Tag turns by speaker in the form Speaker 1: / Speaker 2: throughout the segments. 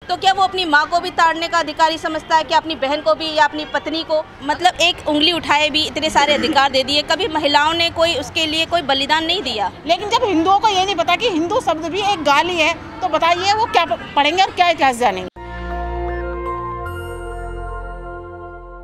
Speaker 1: तो क्या वो अपनी माँ को भी ताड़ने का अधिकारी समझता है कि अपनी बहन को भी या अपनी पत्नी को? मतलब एक उंगली उठाए भी इतने सारे अधिकार दे दिए, कभी महिलाओं ने कोई उसके लिए कोई बलिदान नहीं दिया।
Speaker 2: लेकिन जब हिंदुओं को ये नहीं पता कि हिंदू शब्द भी एक गाली है, तो बताइए वो क्या पढ़ेंगे और क्या इतिहास जानेंगे।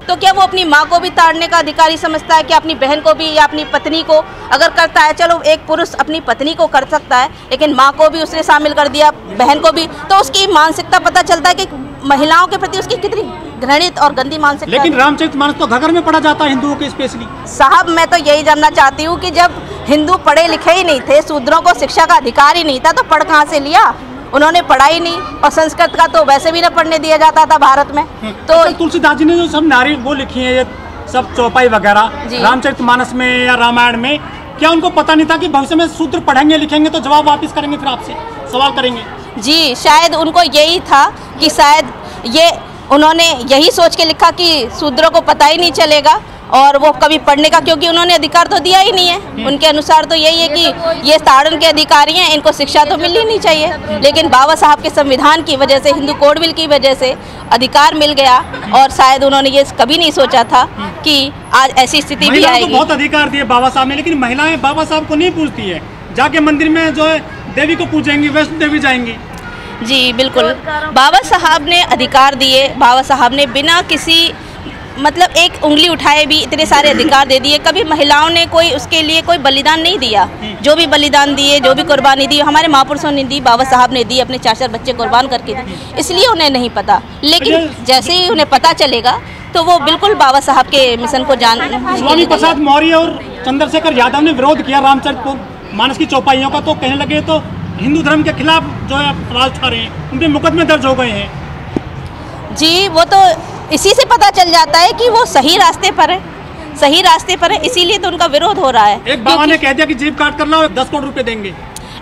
Speaker 1: तो क्या वो अपनी माँ को भी ताड़ने का अधिकारी समझता है कि अपनी बहन को भी या अपनी पत्नी को? अगर करता है, चलो एक पुरुष अपनी पत्नी को कर सकता है, लेकिन माँ को भी उसने शामिल कर दिया, बहन को भी, तो उसकी मानसिकता पता चलता है कि महिलाओं के प्रति उसकी कितनी घृणित और गंदी मानसिकता।
Speaker 3: लेकिन रामचरितमानस तो घगर में पढ़ा जाता है हिंदुओं के स्पेशली।
Speaker 1: साहब, मैं तो यही जानना चाहती हूँ कि जब हिंदू पढ़े लिखे ही नहीं थे, शूद्रों को शिक्षा का अधिकार ही नहीं था, तो पढ़ कहाँ से लिया? उन्होंने पढ़ा ही नहीं, और संस्कृत का तो वैसे भी न पढ़ने दिया जाता था भारत में। तो
Speaker 3: तुलसीदास जी ने जो सब नारी वो लिखी है, ये सब चौपाई वगैरह रामचरितमानस में या रामायण में, क्या उनको पता नहीं था कि भविष्य में शूद्र पढ़ेंगे लिखेंगे तो जवाब वापस करेंगे, फिर आपसे सवाल करेंगे?
Speaker 1: जी, शायद उनको यही था कि शायद ये उन्होंने यही सोच के लिखा कि शूद्रों को पता ही नहीं चलेगा और वो कभी पढ़ने का, क्योंकि उन्होंने अधिकार तो दिया ही नहीं है। उनके अनुसार तो यही है कि ये ताड़न के अधिकारी हैं, इनको शिक्षा तो मिलनी नहीं चाहिए। लेकिन बाबा साहब के संविधान की वजह से, हिंदू कोड बिल की वजह से अधिकार मिल गया, और शायद उन्होंने ये कभी नहीं सोचा था कि आज ऐसी स्थिति भी आएगी।
Speaker 3: बहुत अधिकार दिए बाबा साहब ने, लेकिन महिलाएं बाबा साहब को नहीं पूछती है, जाके मंदिर में जो है देवी को पूजेंगी, वैष्णो देवी जाएंगी।
Speaker 1: जी बिल्कुल, बाबा साहब ने अधिकार दिए, बाबा साहब ने बिना किसी मतलब एक उंगली उठाए भी इतने सारे अधिकार दे दिए, कभी महिलाओं ने कोई उसके लिए कोई बलिदान नहीं दिया। जो भी बलिदान दिए, जो भी कुर्बानी दी, हमारे महापुरुषों ने दी, बाबा साहब ने दी, अपने 4 बच्चे कुर्बान करके दी, इसलिए उन्हें नहीं पता। लेकिन जैसे ही उन्हें पता चलेगा तो वो बिल्कुल बाबा साहब के मिशन को
Speaker 3: स्वामी प्रसाद मौर्य और चंद्रशेखर यादव ने विरोध किया रामचरितमानस की चौपाइयों का, तो कहने लगे तो हिंदू धर्म के खिलाफ जो है आवाज उठा रहे हैं, उनके मुकदमे दर्ज हो गए हैं।
Speaker 1: जी, वो तो इसी से पता चल जाता है कि वो सही रास्ते पर है, सही रास्ते पर है, इसीलिए तो उनका विरोध हो रहा है।
Speaker 3: एक बाबा ने कह दिया कि जेब काट कर लाओ, 10 करोड़ रुपए देंगे।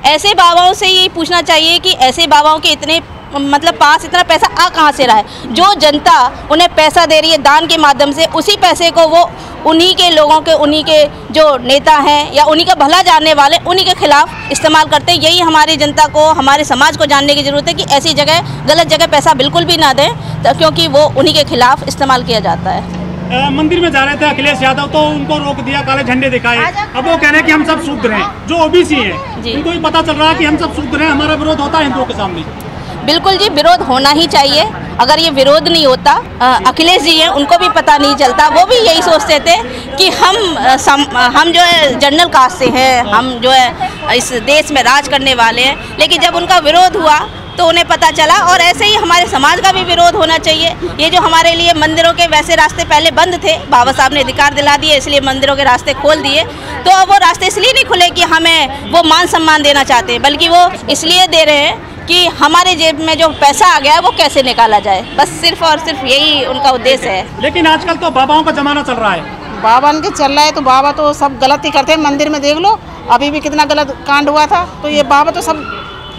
Speaker 1: ऐसे बाबाओं से यही पूछना चाहिए कि ऐसे बाबाओं के इतने मतलब पास इतना पैसा आ कहाँ से रहा है? जो जनता उन्हें पैसा दे रही है दान के माध्यम से, उसी पैसे को वो उन्हीं के लोगों के, उन्हीं के जो नेता हैं या उन्हीं का भला जानने वाले, उन्हीं के खिलाफ इस्तेमाल करते हैं। यही हमारी जनता को, हमारे समाज को जानने की ज़रूरत है कि ऐसी जगह, गलत जगह पैसा बिल्कुल भी ना दें, क्योंकि वो उन्हीं के खिलाफ इस्तेमाल किया जाता है।
Speaker 3: मंदिर में जा रहे थे अखिलेश यादव, तो उनको रोक दिया, काले झंडे दिखाए। अब वो कह रहे हैं कि हम सब शूद्र हैं, जो ओबीसी हैं, उनको भी पता चल रहा है कि हम सब शूद्र हैं, हमारा विरोध होता है हिंदुओं के सामने।
Speaker 1: बिल्कुल जी, विरोध होना ही चाहिए। अगर ये विरोध नहीं होता, अखिलेश जी हैं, उनको भी पता नहीं चलता, वो भी यही सोचते थे कि हम जो है जनरल कास्ट से हैं, हम जो है इस देश में राज करने वाले हैं। लेकिन जब उनका विरोध हुआ तो उन्हें पता चला, और ऐसे ही हमारे समाज का भी विरोध होना चाहिए। ये जो हमारे लिए मंदिरों के वैसे रास्ते पहले बंद थे, बाबा साहब ने अधिकार दिला दिए, इसलिए मंदिरों के रास्ते खोल दिए, तो अब वो रास्ते इसलिए नहीं खुले कि हमें वो मान सम्मान देना चाहते हैं, बल्कि वो इसलिए दे रहे हैं कि हमारे जेब में जो पैसा आ गया है वो कैसे निकाला जाए, बस सिर्फ और सिर्फ यही उनका उद्देश्य है।
Speaker 3: लेकिन आजकल तो बाबाओं का जमाना चल रहा है,
Speaker 2: बाबा उनके चल रहा है, तो बाबा तो सब गलत ही करते हैं। मंदिर में देख लो, अभी भी कितना गलत कांड हुआ था, तो ये बाबा तो सब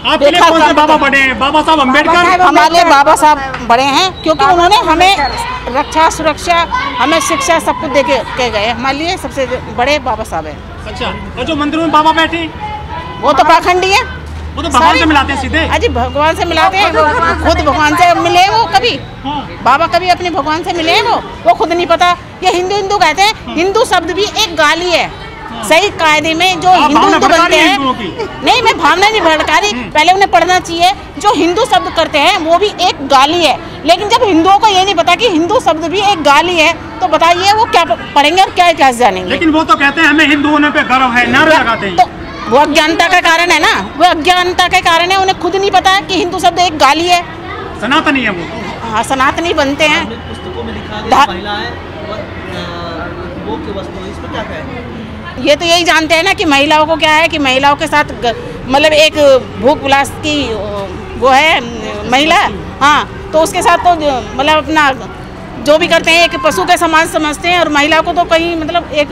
Speaker 3: आपके लिए कौन से बाबा बड़े हैं? बाबा साहब अम्बेडकर
Speaker 2: हमारे लिए बाबा साहब बड़े हैं, क्योंकि उन्होंने हमें रक्षा, सुरक्षा, हमें शिक्षा सब कुछ दे के गए। हमारे लिए सबसे बड़े बाबा साहब हैं।
Speaker 3: अच्छा, और जो मंदिरों में बाबा बैठे वो
Speaker 2: तो पाखंडी है,
Speaker 3: वो तो भगवान से मिलाते हैं सीधे।
Speaker 2: अजी भगवान से मिलाते हैं, खुद भगवान से मिले वो कभी? बाबा कभी अपने भगवान से मिले वो खुद नहीं पता। ये हिंदू हिंदू कहते हैं, हिंदू शब्द भी एक गाली है। सही कायदे में जो हिंदू बनते हैं, नहीं मैं भावना नहीं भड़का रही, पहले उन्हें पढ़ना चाहिए। जो हिंदू शब्द करते हैं वो भी एक गाली है। लेकिन जब हिंदुओं को ये नहीं पता कि हिंदू शब्द भी एक गाली है, तो बताइए वो क्या पढ़ेंगे और क्या इतिहास जानेंगे।
Speaker 3: लेकिन वो तो कहते हैं हमें हिंदू होने पे गर्व है, नारे लगाते हैं।
Speaker 2: तो वो अज्ञानता का कारण है ना, वो अज्ञानता के कारण है, उन्हें खुद नहीं पता कि हिंदू शब्द एक गाली है।
Speaker 3: सनातनी है वो।
Speaker 2: हाँ, सनातनी बनते हैं।
Speaker 4: पुस्तकों में लिखा गया महिलाएं भोग की वस्तु, इस पर क्या कहें?
Speaker 2: ये तो यही जानते हैं ना कि महिलाओं को क्या है कि महिलाओं के साथ मतलब एक भूख विलास की वो है महिला, हाँ, तो उसके साथ तो मतलब अपना जो भी करते हैं एक पशु के समान समझते हैं, और महिला को तो कहीं मतलब एक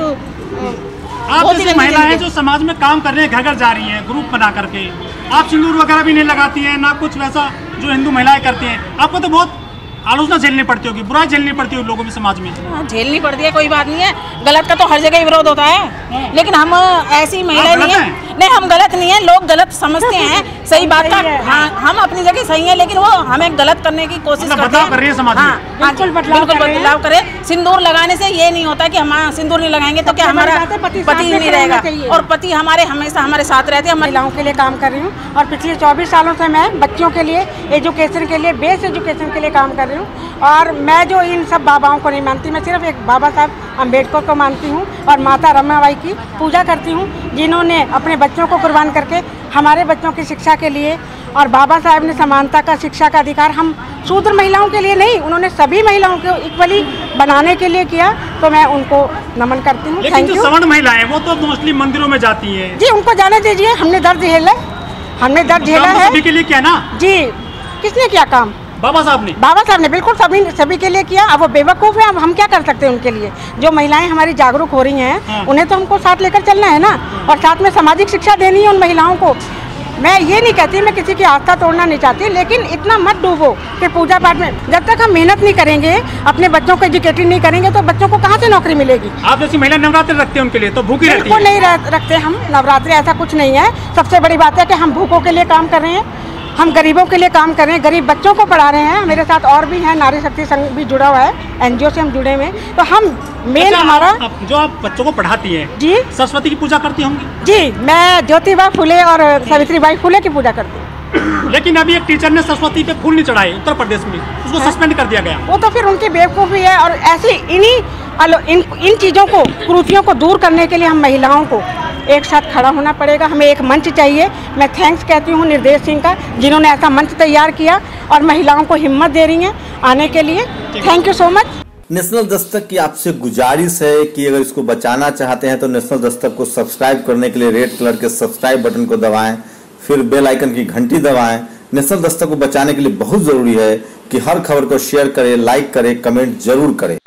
Speaker 3: आप जैसी महिलाएं हैं जो समाज में काम कर रहे हैं, घर घर जा रही हैं ग्रुप बना करके, आप सिंदूर वगैरह भी नहीं लगाती हैं, ना कुछ वैसा जो हिंदू महिलाएं करती हैं, आपको तो बहुत आलोचना झेलनी पड़ती होगी, बुराई झेलनी पड़ती होगी लोगों में, समाज में।
Speaker 2: झेलनी पड़ती है, कोई बात नहीं है, गलत का तो हर जगह विरोध होता है, लेकिन हम ऐसी महिलाएं नहीं है। नहीं हम गलत नहीं है, लोग गलत समझते हैं सही बात का। हाँ, हम अपनी जगह सही है, लेकिन वो हमें गलत करने की कोशिश करते हैं।
Speaker 3: बदलाव कर रही है समाज में।
Speaker 2: हाँ, बिल्कुल बदलाव करे। सिंदूर लगाने से ये नहीं होता कि हम सिंदूर नहीं लगाएंगे तो क्या हमारा पति नहीं रहेगा, और पति हमारे हमेशा हमारे साथ रहते हैं।
Speaker 5: महिलाओं के लिए काम कर रही हूँ और पिछले 24 सालों से मैं बच्चों के लिए एजुकेशन के लिए, बेस एजुकेशन के लिए काम कर रही हूँ। और मैं जो इन सब बाबाओं को नहीं मानती, मैं सिर्फ एक बाबा साहब अम्बेडकर को मानती हूँ और माता रमाबाई की पूजा करती हूँ, जिन्होंने अपने बच्चों को कुर्बान करके हमारे बच्चों की शिक्षा के लिए, और बाबा साहब ने समानता का, शिक्षा का अधिकार हम शूद्र महिलाओं के लिए नहीं, उन्होंने सभी महिलाओं को इक्वली बनाने के लिए किया, तो मैं उनको नमन करती हूँ।
Speaker 3: लेकिन जो सवर्ण महिलाएं वो तो मोस्टली मंदिरों में जाती हैं।
Speaker 5: जी उनको जाने दीजिए, हमने दर्द झेला है, हमने दर्द झेला है।
Speaker 3: सभी के लिए किया ना
Speaker 5: जी, किसने किया काम?
Speaker 3: बाबा साहब ने
Speaker 5: बिल्कुल सभी के लिए किया। अब वो बेवकूफ़ है, अब हम क्या कर सकते हैं उनके लिए? जो महिलाएं हमारी जागरूक हो रही हैं,
Speaker 3: हाँ।
Speaker 5: उन्हें तो हमको साथ लेकर चलना है ना, और साथ में सामाजिक शिक्षा देनी है उन महिलाओं को। मैं ये नहीं कहती, मैं किसी की आस्था तोड़ना नहीं चाहती, लेकिन इतना मत डूबो कि पूजा पाठ में। जब तक हम मेहनत नहीं करेंगे, अपने बच्चों को एजुकेटेड नहीं करेंगे, तो बच्चों को कहाँ से नौकरी मिलेगी?
Speaker 3: आप जैसी महिला नवरात्रि रखते हैं उनके लिए तो भूखी रहती है?
Speaker 5: बिल्कुल नहीं रखते हम नवरात्रि, ऐसा कुछ नहीं है। सबसे बड़ी बात है कि हम भूखों के लिए काम कर रहे हैं, हम गरीबों के लिए काम कर रहे हैं, गरीब बच्चों को पढ़ा रहे हैं। मेरे साथ और भी हैं, नारी शक्ति संघ भी जुड़ा हुआ है, NGO से हम जुड़े हुए हैं। तो हम मेन हमारा
Speaker 3: जो आप बच्चों को पढ़ाती हैं
Speaker 5: जी,
Speaker 3: सरस्वती की पूजा करती होंगी?
Speaker 5: जी, मैं ज्योतिबा फुले और सावित्रीबाई फुले की पूजा करती हूँ।
Speaker 3: लेकिन अभी एक टीचर ने सरस्वती पे फूल नहीं चढ़ाए उत्तर प्रदेश में, उसको सस्पेंड कर दिया गया।
Speaker 5: वो तो फिर उनकी बेवकूफ़ी है, और ऐसी इन चीज़ों को, कुरीतियों को दूर करने के लिए हम महिलाओं को एक साथ खड़ा होना पड़ेगा। हमें एक मंच चाहिए। मैं थैंक्स कहती हूँ निर्देश सिंह का, जिन्होंने ऐसा मंच तैयार किया और महिलाओं को हिम्मत दे रही हैं आने के लिए। Thank you so much.
Speaker 6: National Dastak की आपसे गुजारिश है कि अगर इसको बचाना चाहते हैं तो नेशनल दस्तक को सब्सक्राइब करने के लिए रेड कलर के सब्सक्राइब बटन को दबाएं, फिर बेल आइकन की घंटी दबाएं। नेशनल दस्तक को बचाने के लिए बहुत जरूरी है कि हर खबर को शेयर करें, लाइक करें, कमेंट जरूर करें।